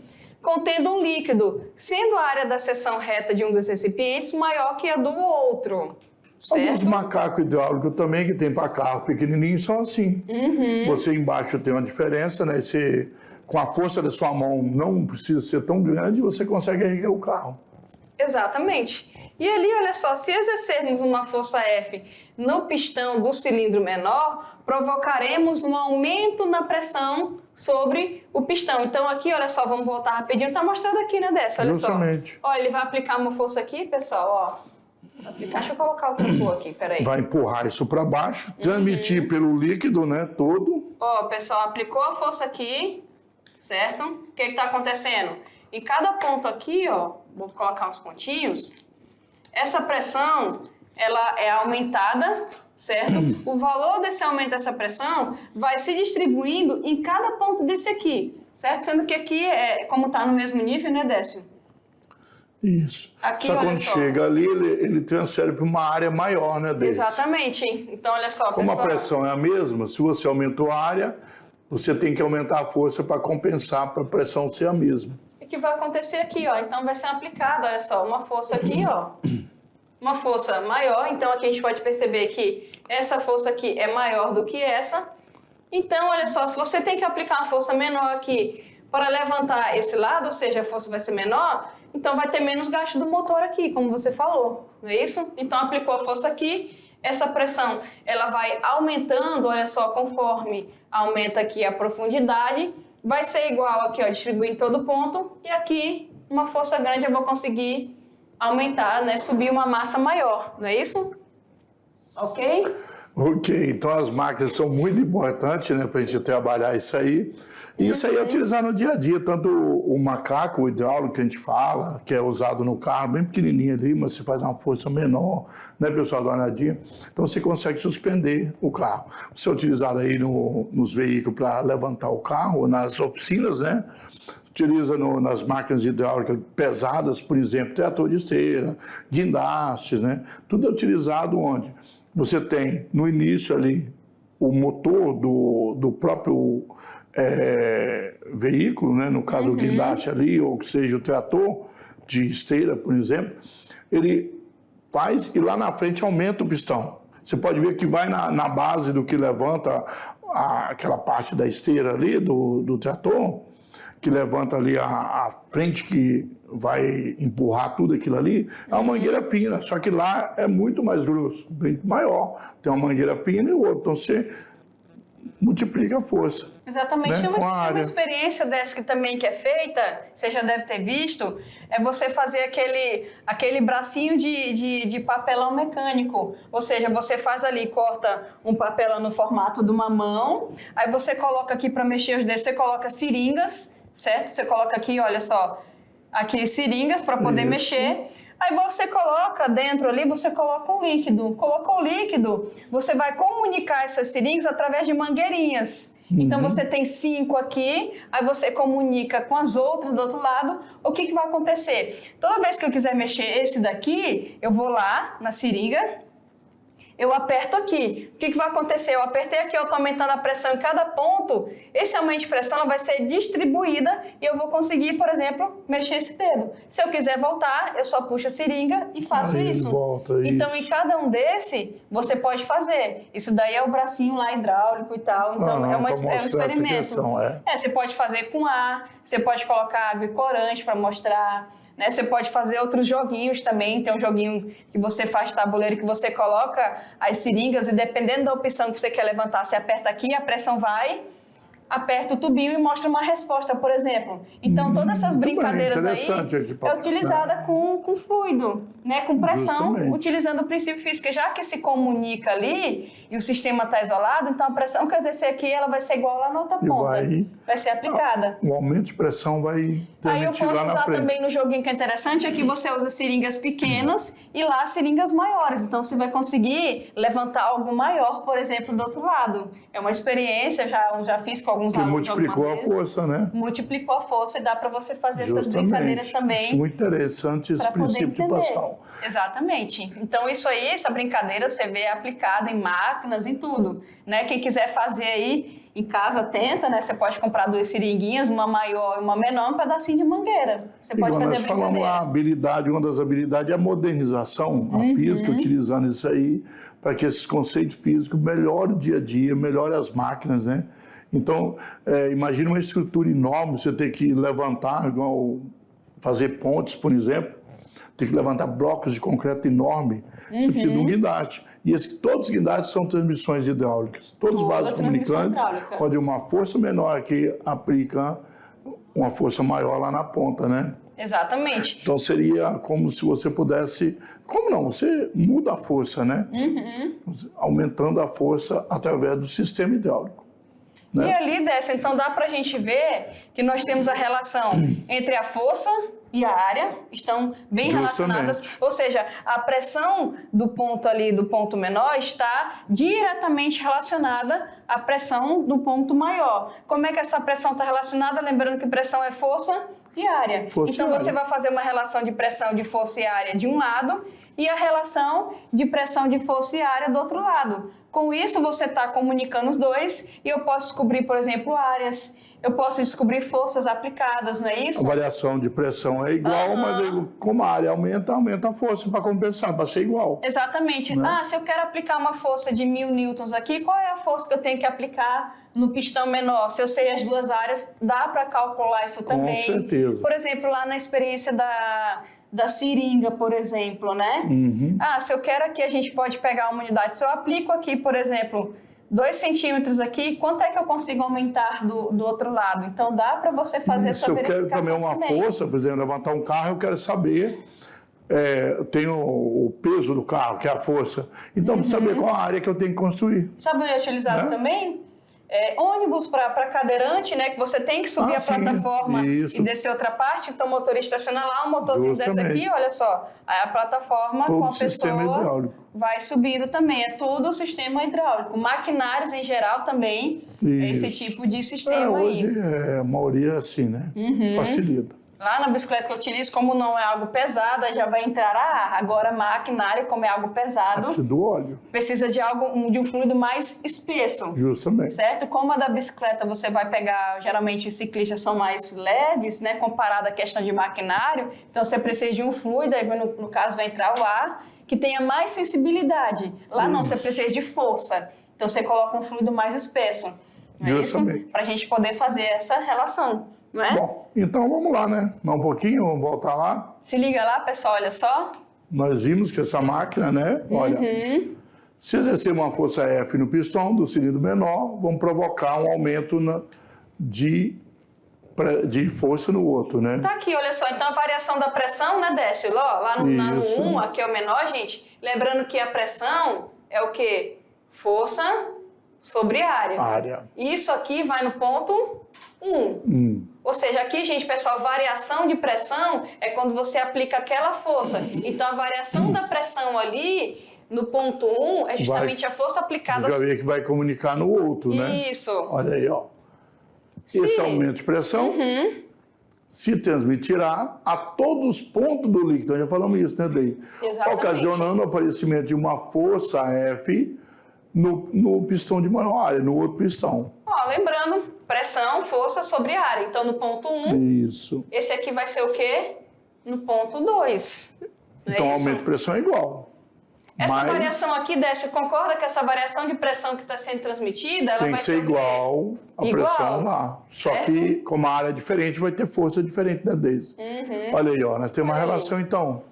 Speaker 2: contendo um líquido, sendo a área da seção reta de um dos recipientes maior que a do outro. Certo?
Speaker 1: Alguns macacos hidráulicos também, que tem para carro pequenininho, são assim. Você embaixo tem uma diferença, né? Você, com a força da sua mão, não precisa ser tão grande, você consegue erguer o carro.
Speaker 2: Exatamente. E ali, olha só, se exercermos uma força F no pistão do cilindro menor, provocaremos um aumento na pressão sobre o pistão. Então aqui, olha só, vamos voltar rapidinho. Tá mostrando aqui, né, Décio? Olha
Speaker 1: Justamente.
Speaker 2: só. Olha, ele vai aplicar uma força aqui, pessoal, ó. Deixa eu colocar o tambor aqui, peraí.
Speaker 1: Vai empurrar isso para baixo, transmitir pelo líquido, né, todo.
Speaker 2: Ó, pessoal, aplicou a força aqui, certo? O que está acontecendo? Em cada ponto aqui, ó, vou colocar uns pontinhos, essa pressão, ela é aumentada, certo? O valor desse aumento dessa pressão vai se distribuindo em cada ponto desse aqui, certo? Sendo que aqui, como está no mesmo nível, né, Décio?
Speaker 1: Isso.
Speaker 2: Aqui,
Speaker 1: só
Speaker 2: olha
Speaker 1: quando
Speaker 2: só.
Speaker 1: chega ali, ele transfere para uma área maior, né, Deise?
Speaker 2: Exatamente. Então, olha só,
Speaker 1: Como
Speaker 2: pessoal.
Speaker 1: a pressão é a mesma, se você aumentou a área, você tem que aumentar a força para compensar para a pressão ser a mesma.
Speaker 2: O que vai acontecer aqui, ó? Então, vai ser aplicado, olha só, uma força aqui, ó. Uma força maior. Então, aqui a gente pode perceber que essa força aqui é maior do que essa. Então, olha só, se você tem que aplicar uma força menor aqui para levantar esse lado, ou seja, a força vai ser menor, então vai ter menos gasto do motor aqui, como você falou, não é isso? Então aplicou a força aqui, essa pressão ela vai aumentando, olha só, conforme aumenta aqui a profundidade, vai ser igual aqui, ó, distribuir em todo ponto, e aqui uma força grande eu vou conseguir aumentar, né, subir uma massa maior, não é isso? Ok?
Speaker 1: Ok, então as máquinas são muito importantes, né, para a gente trabalhar isso aí. E isso aí é utilizar no dia a dia, tanto o macaco, o hidráulico que a gente fala, que é usado no carro, bem pequenininho ali, mas você faz uma força menor, né, pessoal, dá uma olhadinha. Então você consegue suspender o carro. Você é utilizado aí nos veículos para levantar o carro, nas oficinas, né? Utiliza nas máquinas hidráulicas pesadas, por exemplo, trator de esteira, guindastes, né? Tudo é utilizado onde? Você tem no início ali o motor do próprio veículo, né? No caso o guindaste ali, ou que seja o trator de esteira, por exemplo, ele faz e lá na frente aumenta o pistão. Você pode ver que vai na base do que levanta aquela parte da esteira ali do trator, que levanta ali a frente que vai empurrar tudo aquilo ali, é uma mangueira pina, só que lá é muito mais grosso, bem maior. Tem uma mangueira pina e outra, então você multiplica a força.
Speaker 2: Exatamente.
Speaker 1: Né?
Speaker 2: Tem
Speaker 1: Com a
Speaker 2: uma
Speaker 1: área.
Speaker 2: experiência dessa que também que é feita, você já deve ter visto, é você fazer aquele bracinho de papelão mecânico. Ou seja, você faz ali, corta um papelão no formato de uma mão, aí você coloca aqui para mexer os dedos, você coloca seringas, certo? Você coloca aqui, olha só, aqui seringas para poder
Speaker 1: Isso.
Speaker 2: mexer. Aí você coloca dentro ali, você coloca um líquido. Colocou o líquido, você vai comunicar essas seringas através de mangueirinhas. Então você tem 5 aqui, aí você comunica com as outras do outro lado. O que vai acontecer? Toda vez que eu quiser mexer esse daqui, eu vou lá na seringa, eu aperto aqui. O que vai acontecer? Eu apertei aqui, eu estou aumentando a pressão em cada ponto. Esse aumento de pressão ela vai ser distribuída e eu vou conseguir, por exemplo, mexer esse dedo. Se eu quiser voltar, eu só puxo a seringa e faço
Speaker 1: Aí
Speaker 2: isso.
Speaker 1: volta,
Speaker 2: então,
Speaker 1: isso.
Speaker 2: em cada um desse, você pode fazer. Isso daí é o bracinho lá hidráulico e tal. Então, é um experimento.
Speaker 1: Questão,
Speaker 2: você pode fazer com ar, você pode colocar água e corante para mostrar. Né? Você pode fazer outros joguinhos também, tem um joguinho que você faz tabuleiro que você coloca as seringas e dependendo da opção que você quer levantar, você aperta aqui, a pressão vai, aperta o tubinho e mostra uma resposta, por exemplo. Então, todas essas brincadeiras aí é utilizada com fluido, né? Com pressão,
Speaker 1: Justamente.
Speaker 2: utilizando o princípio físico. Já que se comunica ali e o sistema está isolado, então a pressão que eu exercer aqui ela vai ser igual lá na outra ponta. Vai ser aplicada.
Speaker 1: O aumento de pressão vai
Speaker 2: Aí eu
Speaker 1: transmitir
Speaker 2: posso
Speaker 1: lá na
Speaker 2: usar
Speaker 1: frente.
Speaker 2: também no joguinho que é interessante, é que você usa seringas pequenas e lá seringas maiores. Então você vai conseguir levantar algo maior, por exemplo, do outro lado. É uma experiência, já fiz com alguns
Speaker 1: Que
Speaker 2: alunos
Speaker 1: multiplicou a
Speaker 2: algumas vezes.
Speaker 1: força, né?
Speaker 2: Multiplicou a força e dá para você fazer essas
Speaker 1: Justamente.
Speaker 2: brincadeiras também.
Speaker 1: Acho muito interessante esse
Speaker 2: Pra poder
Speaker 1: princípio de
Speaker 2: entender.
Speaker 1: Pascal.
Speaker 2: Exatamente. Então, isso aí, essa brincadeira, você vê aplicada em máquinas, em tudo. Né? Quem quiser fazer aí em casa, tenta, né? Você pode comprar 2 seringuinhas, uma maior e uma menor, um pedacinho de mangueira. Você pode
Speaker 1: Igual
Speaker 2: fazer
Speaker 1: nós
Speaker 2: a
Speaker 1: falamos
Speaker 2: brincadeira.
Speaker 1: lá, a habilidade, uma das habilidades é a modernização, a física, utilizando isso aí, para que esses conceitos físicos melhorem o dia a dia, melhorem as máquinas, né? Então, imagina uma estrutura enorme, você ter que levantar, igual fazer pontes, por exemplo, tem que levantar blocos de concreto enorme, você precisa de um guindaste. E todos os guindastes são transmissões hidráulicas. Todos os vasos comunicantes, onde uma força menor aqui aplica uma força maior lá na ponta, né?
Speaker 2: Exatamente.
Speaker 1: Então seria como se você pudesse... Como não? Você muda a força, né? Aumentando a força através do sistema hidráulico. Né?
Speaker 2: E ali, Décio, então dá para a gente ver que nós temos a relação entre a força e a área, estão bem relacionadas. Ou seja, a pressão do ponto ali, do ponto menor, está diretamente relacionada à pressão do ponto maior. Como é que essa pressão está relacionada? Lembrando que pressão é força e área. Então você vai fazer uma relação de pressão de força e área de um lado e a relação de pressão de força e área do outro lado. Com isso, você está comunicando os dois e eu posso descobrir, por exemplo, áreas, eu posso descobrir forças aplicadas, não é isso?
Speaker 1: A variação de pressão é igual, mas como a área aumenta a força para compensar, para ser igual.
Speaker 2: Exatamente.
Speaker 1: Né?
Speaker 2: Se eu quero aplicar uma força de 1000 newtons aqui, qual é a força que eu tenho que aplicar no pistão menor? Se eu sei as duas áreas, dá para calcular isso também.
Speaker 1: Com certeza.
Speaker 2: Por exemplo, lá na experiência da seringa, por exemplo, né? Se eu quero aqui, a gente pode pegar uma unidade. Se eu aplico aqui, por exemplo, 2 centímetros aqui, quanto é que eu consigo aumentar do outro lado? Então, dá para você fazer essa verificação.
Speaker 1: Se eu quero também uma força, por exemplo, levantar um carro, eu quero saber, eu tenho o peso do carro, que é a força. Então, preciso saber qual a área que eu tenho que construir.
Speaker 2: Sabe onde é utilizado também? Ônibus para cadeirante, né? Que você tem que subir a plataforma e descer outra parte. Então, o motorista estaciona lá, o motorzinho desce aqui, olha só. Aí a plataforma com a pessoa vai subindo também. É tudo o sistema hidráulico. Maquinários em geral também, esse tipo de sistema aí.
Speaker 1: Hoje a maioria é assim, né? Facilita.
Speaker 2: Lá na bicicleta que eu utilizo, como não é algo pesado, já vai entrar ar. Agora, maquinário, como é algo pesado,
Speaker 1: precisa do óleo.
Speaker 2: Precisa de um fluido mais espesso.
Speaker 1: Justamente.
Speaker 2: Certo? Como a da bicicleta você vai pegar, geralmente os ciclistas são mais leves, né? Comparado à questão de maquinário. Então, você precisa de um fluido, aí no caso vai entrar o ar. que tenha mais sensibilidade. Lá não, você precisa de força. Então você coloca um fluido mais espesso. Não é isso? Para a gente poder fazer essa relação, não é?
Speaker 1: Bom, então vamos lá, né? Mais um pouquinho, vamos voltar lá.
Speaker 2: Se liga lá, pessoal, olha só.
Speaker 1: Nós vimos que essa máquina, né? Olha, se exercer uma força F no pistão do cilindro menor, vamos provocar um aumento de força no outro, né?
Speaker 2: Tá aqui, olha só. Então a variação da pressão, né, Décio? Lá no 1, aqui é o menor, gente. Lembrando que a pressão é o quê? Força sobre área. Isso aqui vai no ponto 1. Ou seja, aqui, gente, pessoal, variação de pressão é quando você aplica aquela força. Então, a variação da pressão ali, no ponto 1, é justamente a força aplicada...
Speaker 1: Você já vê que vai comunicar no outro, né?
Speaker 2: Isso.
Speaker 1: Olha aí, ó. Esse aumento de pressão se transmitirá a todos os pontos do líquido. Nós já falamos isso, né, Dei?
Speaker 2: Exatamente.
Speaker 1: Ocasionando o aparecimento de uma força F no pistão de maior área, no outro pistão.
Speaker 2: Ó, lembrando, pressão, força sobre área. Então, no ponto 1,
Speaker 1: isso.
Speaker 2: Esse aqui vai ser o quê? No ponto 2.
Speaker 1: Então, o aumento de pressão é igual.
Speaker 2: Essa variação aqui, Décio, concorda que essa variação de pressão que está sendo transmitida, ela
Speaker 1: tem
Speaker 2: vai
Speaker 1: que ser igual à pressão lá. Só que, como a área é diferente, vai ter força diferente da deles. Olha aí, ó, nós temos uma relação, então.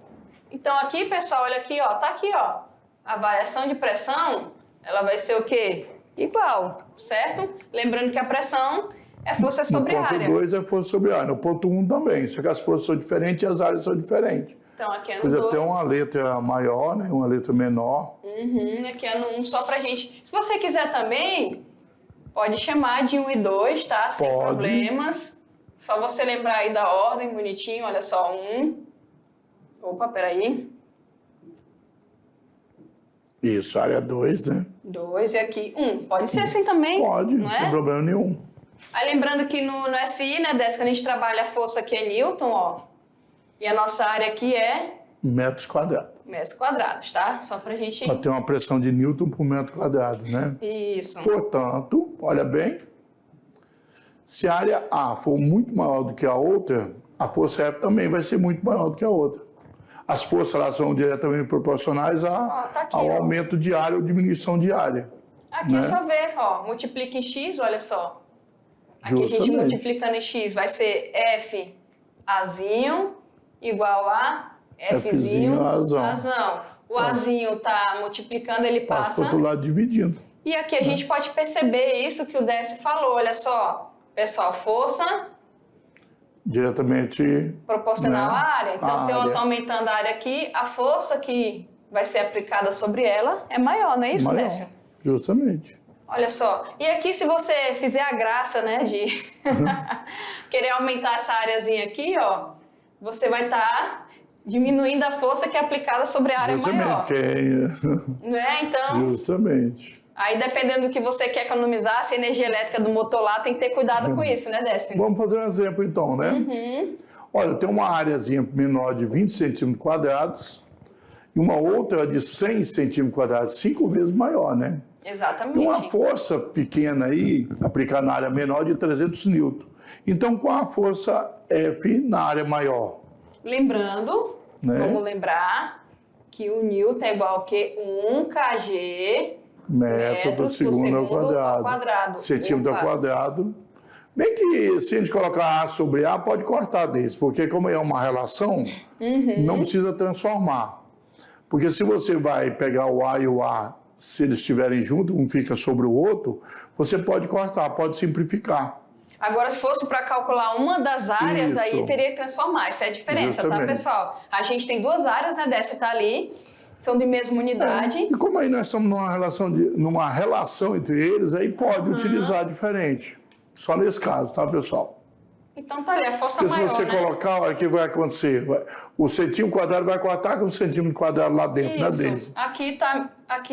Speaker 2: Então, aqui, pessoal, olha aqui, ó, tá aqui, ó. A variação de pressão, ela vai ser o quê? Igual, certo? Lembrando que a pressão é força sobre área.
Speaker 1: No ponto 2 é força sobre área, no ponto 1 também. Só que as forças são diferentes e as áreas são diferentes.
Speaker 2: Então, aqui é no 2.
Speaker 1: Tem uma letra maior, né? Uma letra menor.
Speaker 2: Aqui é no 1 só pra gente. Se você quiser também, pode chamar de 1 e 2, tá? Sem problemas. Só você lembrar aí da ordem, bonitinho. Olha só, 1. Opa, peraí.
Speaker 1: Isso, área 2, né?
Speaker 2: 2 e aqui 1. Pode ser assim também?
Speaker 1: Pode,
Speaker 2: não
Speaker 1: tem problema nenhum.
Speaker 2: Aí lembrando que no SI, né, Décio, quando a gente trabalha a força aqui é Newton, ó. E a nossa área aqui é...
Speaker 1: Metros quadrados.
Speaker 2: Metros quadrados, tá? Só pra gente...
Speaker 1: Para ter uma pressão de Newton por metro quadrado, né?
Speaker 2: Isso.
Speaker 1: Portanto, olha bem, se a área A for muito maior do que a outra, a força F também vai ser muito maior do que a outra. As forças lá são diretamente proporcionais ao aumento de área ou diminuição de área.
Speaker 2: Aqui é só ver, ó, multiplica em X, olha só. Aqui a gente multiplicando em X vai ser F Azinho igual a Fzinho Azão. O Azinho tá multiplicando, ele passa...
Speaker 1: para o outro lado dividindo.
Speaker 2: E aqui a gente pode perceber isso que o Décio falou, olha só. Pessoal, força...
Speaker 1: diretamente...
Speaker 2: proporcional à área. Então, se eu estou aumentando a área aqui, a força que vai ser aplicada sobre ela é maior, não é isso, Décio?
Speaker 1: Justamente.
Speaker 2: Olha só. E aqui, se você fizer a graça, né, de querer aumentar essa areazinha aqui, ó, você vai estar diminuindo a força que é aplicada sobre a área maior. Né? Então...
Speaker 1: Justamente.
Speaker 2: Aí, dependendo do que você quer economizar, se a energia elétrica do motor lá, tem que ter cuidado com isso, né, Décio?
Speaker 1: Vamos fazer um exemplo, então, né? Olha, tem uma areazinha menor de 20 centímetros quadrados e uma outra de 100 centímetros quadrados, 5 vezes maior, né?
Speaker 2: Exatamente.
Speaker 1: E uma força pequena aí, aplicada na área menor, de 300 newton. Então, qual a força F na área maior?
Speaker 2: Lembrando, vamos lembrar que o newton é igual a quê? 1 kg...
Speaker 1: metro por segundo ao quadrado. Centímetro ao quadrado. Bem que se a gente colocar A sobre A, pode cortar desse, porque como é uma relação, não precisa transformar. Porque se você vai pegar o A e o A, se eles estiverem juntos, um fica sobre o outro, você pode cortar, pode simplificar.
Speaker 2: Agora, se fosse para calcular uma das áreas, aí teria que transformar. Essa é a diferença, tá, pessoal? A gente tem 2 áreas, né, dessa tá ali, são de mesma unidade.
Speaker 1: E como aí nós estamos numa relação entre eles, aí pode utilizar diferente. Só nesse caso, tá, pessoal?
Speaker 2: Então tá ali, a força
Speaker 1: maior,
Speaker 2: maior,
Speaker 1: se você colocar, olha o que vai acontecer. O centímetro quadrado vai cortar com o centímetro quadrado lá dentro, na desse.
Speaker 2: Aqui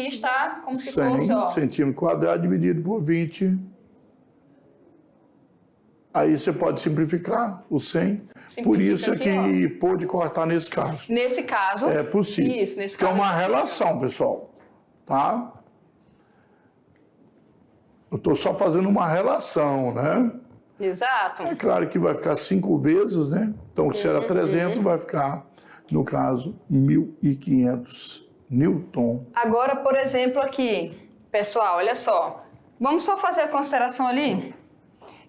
Speaker 2: está como se
Speaker 1: 100
Speaker 2: fosse, ó.
Speaker 1: centímetro quadrado dividido por 20. Aí você pode simplificar o 100. Por isso é que pôde cortar nesse caso.
Speaker 2: Nesse caso.
Speaker 1: É possível.
Speaker 2: Isso, nesse caso.
Speaker 1: Que é uma relação, pessoal. Tá? Eu estou só fazendo uma relação, né?
Speaker 2: Exato.
Speaker 1: É claro que vai ficar 5 vezes, né? Então, se era 300, vai ficar, no caso, 1.500 Newton.
Speaker 2: Agora, por exemplo, aqui, pessoal, olha só. Vamos só fazer a consideração ali?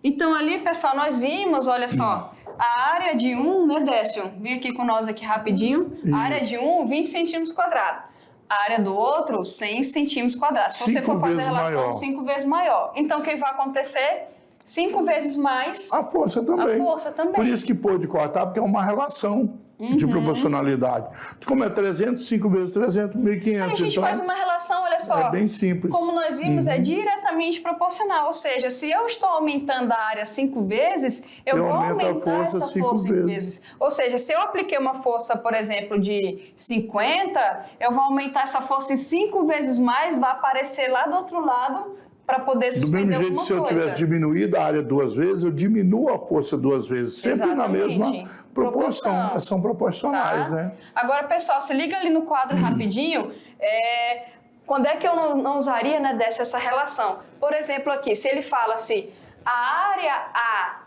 Speaker 2: Então, ali, pessoal, nós vimos, olha só, a área de 1, né, Décio? Vem aqui com nós aqui rapidinho.
Speaker 1: Isso.
Speaker 2: A área de 1, 20 centímetros quadrados. A área do outro, 100 centímetros quadrados. Se você for fazer a relação, 5 vezes maior. Então, o que vai acontecer? 5 vezes mais
Speaker 1: A força também.
Speaker 2: a força também.
Speaker 1: Por isso que pôde cortar, porque é uma relação de proporcionalidade. Como é 300, 5 vezes 300, 1.500.
Speaker 2: Aí a gente
Speaker 1: então,
Speaker 2: faz uma relação, olha só.
Speaker 1: é bem simples.
Speaker 2: Como nós vimos, é diretamente proporcional. Ou seja, se eu estou aumentando a área 5 vezes, eu vou
Speaker 1: aumento a
Speaker 2: aumentar
Speaker 1: força
Speaker 2: essa
Speaker 1: 5
Speaker 2: força 5 vezes. Ou seja, se eu apliquei uma força, por exemplo, de 50, eu vou aumentar essa força em 5 vezes mais, vai aparecer lá do outro lado para poder
Speaker 1: Do
Speaker 2: suspender
Speaker 1: mesmo jeito,
Speaker 2: alguma
Speaker 1: se eu
Speaker 2: coisa.
Speaker 1: tivesse diminuído a área 2 vezes, eu diminuo a força 2 vezes. Sempre na
Speaker 2: Exatamente.
Speaker 1: mesma proporção.
Speaker 2: Proporção.
Speaker 1: São proporcionais,
Speaker 2: Tá?
Speaker 1: né?
Speaker 2: Agora, pessoal, se liga ali no quadro rapidinho. Quando é que eu não usaria, né, essa relação? Por exemplo, aqui, se ele fala assim, a área A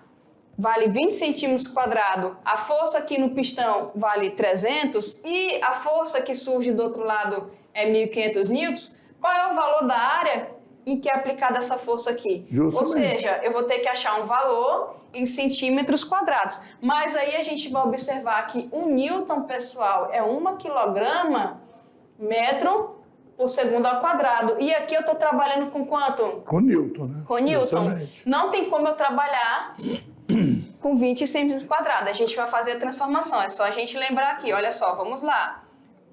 Speaker 2: vale 20 centímetros quadrados, a força aqui no pistão vale 300 e a força que surge do outro lado é 1.500 newtons, qual é o valor da área em que é aplicada essa força aqui?
Speaker 1: Justamente.
Speaker 2: Ou seja, eu vou ter que achar um valor em centímetros quadrados. Mas aí a gente vai observar que 1 newton, pessoal, é 1 quilograma metro por segundo ao quadrado. E aqui eu estou trabalhando com quanto?
Speaker 1: Com Newton, né?
Speaker 2: Com Newton.
Speaker 1: Justamente.
Speaker 2: Não tem como eu trabalhar com 20 centímetros quadrados. A gente vai fazer a transformação. É só a gente lembrar aqui. Olha só, vamos lá.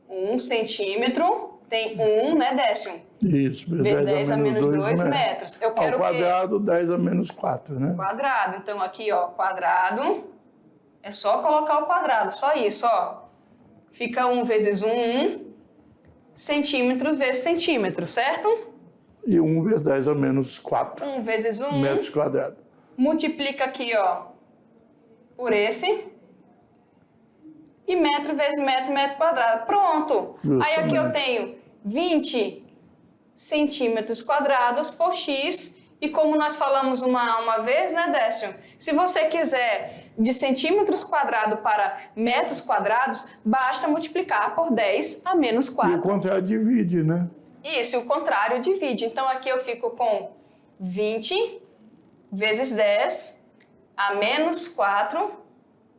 Speaker 2: 1 centímetro tem 1, né, Décio?
Speaker 1: Isso,
Speaker 2: Vezes 10 a menos 2 metros. Eu quero
Speaker 1: ao quadrado, 10 a menos 4, né?
Speaker 2: Quadrado. Então, aqui, ó, quadrado. É só colocar o quadrado, só isso, ó. Fica 1 vezes 1, centímetro vezes centímetro, certo?
Speaker 1: E 1 vezes 10 a menos 4
Speaker 2: 1 vezes 1.
Speaker 1: metros quadrados.
Speaker 2: Multiplica aqui, ó, por esse. E metro vezes metro, metro quadrado. Pronto. Aí aqui eu tenho 20 centímetros quadrados por x. E como nós falamos uma vez, né, Décio? Se você quiser de centímetros quadrados para metros quadrados, basta multiplicar por 10 a menos 4.
Speaker 1: E o contrário divide, né?
Speaker 2: Isso, o contrário divide. Então aqui eu fico com 20 vezes 10 a menos 4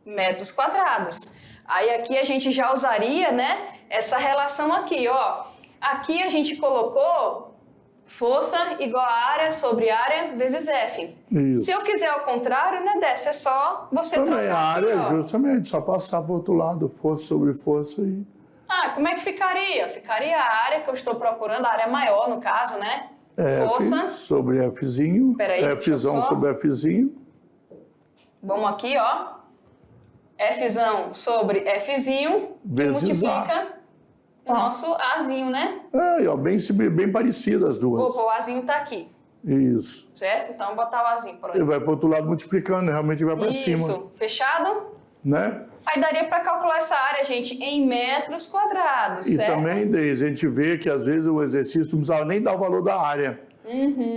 Speaker 2: metros quadrados. Aí aqui a gente já usaria, né, essa relação aqui, ó. Aqui a gente colocou força igual a área sobre área vezes F.
Speaker 1: Isso.
Speaker 2: Se eu quiser o contrário, né, Décio, é só você
Speaker 1: Também
Speaker 2: trocar
Speaker 1: a área,
Speaker 2: aqui, ó.
Speaker 1: justamente, só passar para o outro lado, força sobre força aí.
Speaker 2: Ah, como é que ficaria? Ficaria a área que eu estou procurando, a área maior, no caso, né? Força.
Speaker 1: F sobre Fzinho.
Speaker 2: Peraí,
Speaker 1: Fzão
Speaker 2: deixa eu só-
Speaker 1: sobre Fzinho.
Speaker 2: Vamos aqui, ó. Fzão sobre Fzinho. E
Speaker 1: Vezes
Speaker 2: multiplica o nosso Azinho, né?
Speaker 1: Aí, ó, bem parecidas as duas.
Speaker 2: Opa, o Azinho tá aqui,
Speaker 1: Isso.
Speaker 2: certo? Então, vou botar o Azinho por
Speaker 1: Ele
Speaker 2: aí.
Speaker 1: vai para o outro lado multiplicando, realmente vai para cima.
Speaker 2: Isso, fechado?
Speaker 1: Né?
Speaker 2: Aí daria para calcular essa área, gente, em metros quadrados,
Speaker 1: E
Speaker 2: certo?
Speaker 1: também, Deise, a gente vê que às vezes o exercício não precisava nem dar o valor da área.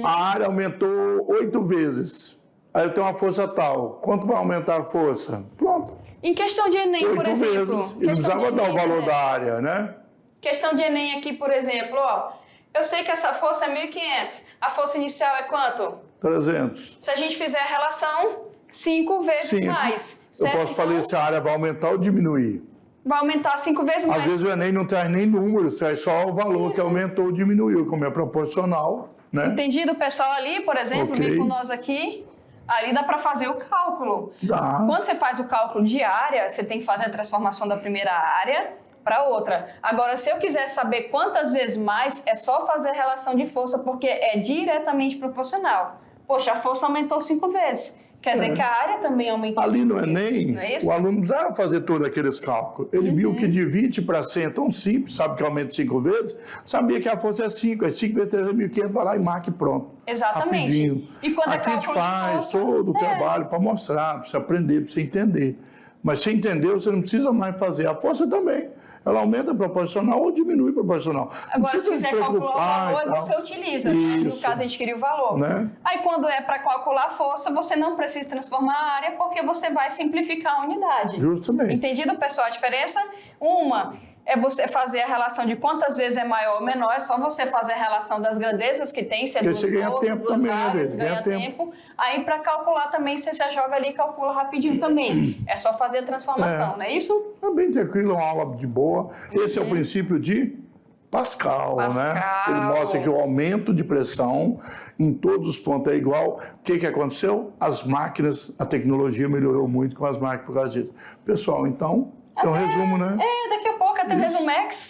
Speaker 1: A área aumentou 8 vezes. Aí eu tenho uma força tal. Quanto vai aumentar a força? Pronto.
Speaker 2: Em questão de Enem, por
Speaker 1: 8
Speaker 2: exemplo.
Speaker 1: vezes. E não
Speaker 2: questão de
Speaker 1: precisava dar o
Speaker 2: Enem,
Speaker 1: valor
Speaker 2: né?
Speaker 1: da área, né?
Speaker 2: Questão de Enem aqui, por exemplo, ó. Eu sei que essa força é 1.500. A força inicial é quanto?
Speaker 1: 300.
Speaker 2: Se a gente fizer a relação, 5 vezes
Speaker 1: Cinco.
Speaker 2: mais.
Speaker 1: Eu
Speaker 2: Certo?
Speaker 1: posso falar
Speaker 2: Então,
Speaker 1: se a área vai aumentar ou diminuir.
Speaker 2: vai aumentar 5 vezes mais.
Speaker 1: Às vezes o Enem não traz nem números, traz só o valor que aumentou ou diminuiu, como é proporcional, né?
Speaker 2: Entendido, pessoal? Ali, por exemplo,
Speaker 1: Ok.
Speaker 2: vem com nós aqui. Ali dá para fazer o cálculo.
Speaker 1: Dá.
Speaker 2: Quando você faz o cálculo de área, você tem que fazer a transformação da primeira área para outra. Agora, se eu quiser saber quantas vezes mais, é só fazer a relação de força, porque é diretamente proporcional. Poxa, a força aumentou 5 vezes. Quer dizer que a área também aumentou
Speaker 1: Ali
Speaker 2: 5
Speaker 1: no
Speaker 2: vezes.
Speaker 1: Enem,
Speaker 2: Não é isso?
Speaker 1: o aluno não precisava fazer todos aqueles cálculos. Ele viu que de 20 para 100 é tão simples, sabe que aumenta 5 vezes, sabia que a força é 5, é 5 vezes 3 é 1.500, vai lá e marque pronto.
Speaker 2: Exatamente.
Speaker 1: Rapidinho.
Speaker 2: E quando é
Speaker 1: Aqui a gente
Speaker 2: cálculo de
Speaker 1: faz
Speaker 2: força,
Speaker 1: todo o trabalho para mostrar, para você aprender, para você entender. Mas se entender, você não precisa mais fazer. A força também. Ela aumenta proporcional ou diminui proporcional. Não
Speaker 2: Agora, se
Speaker 1: precisa
Speaker 2: quiser calcular o
Speaker 1: preocupar e
Speaker 2: valor,
Speaker 1: tal.
Speaker 2: você utiliza. Né? No
Speaker 1: Isso.
Speaker 2: caso, a gente queria o valor.
Speaker 1: Né?
Speaker 2: Aí, quando é para calcular a força, você não precisa transformar a área, porque você vai simplificar a unidade.
Speaker 1: Justamente.
Speaker 2: Entendido, pessoal, a diferença? Uma é você fazer a relação de quantas vezes é maior ou menor, é só você fazer a relação das grandezas que tem, se é duas forças, duas áreas, ganha tempo. Aí para calcular também, você já joga ali e calcula rapidinho também. É só fazer a transformação, não é isso?
Speaker 1: É bem tranquilo, é uma aula de boa. Esse é o princípio de Pascal, né? Ele mostra que o aumento de pressão em todos os pontos é igual. O que aconteceu? As máquinas, a tecnologia melhorou muito com as máquinas por causa disso. Pessoal, então, é um resumo, né?
Speaker 2: Daqui a pouco até o Resumex.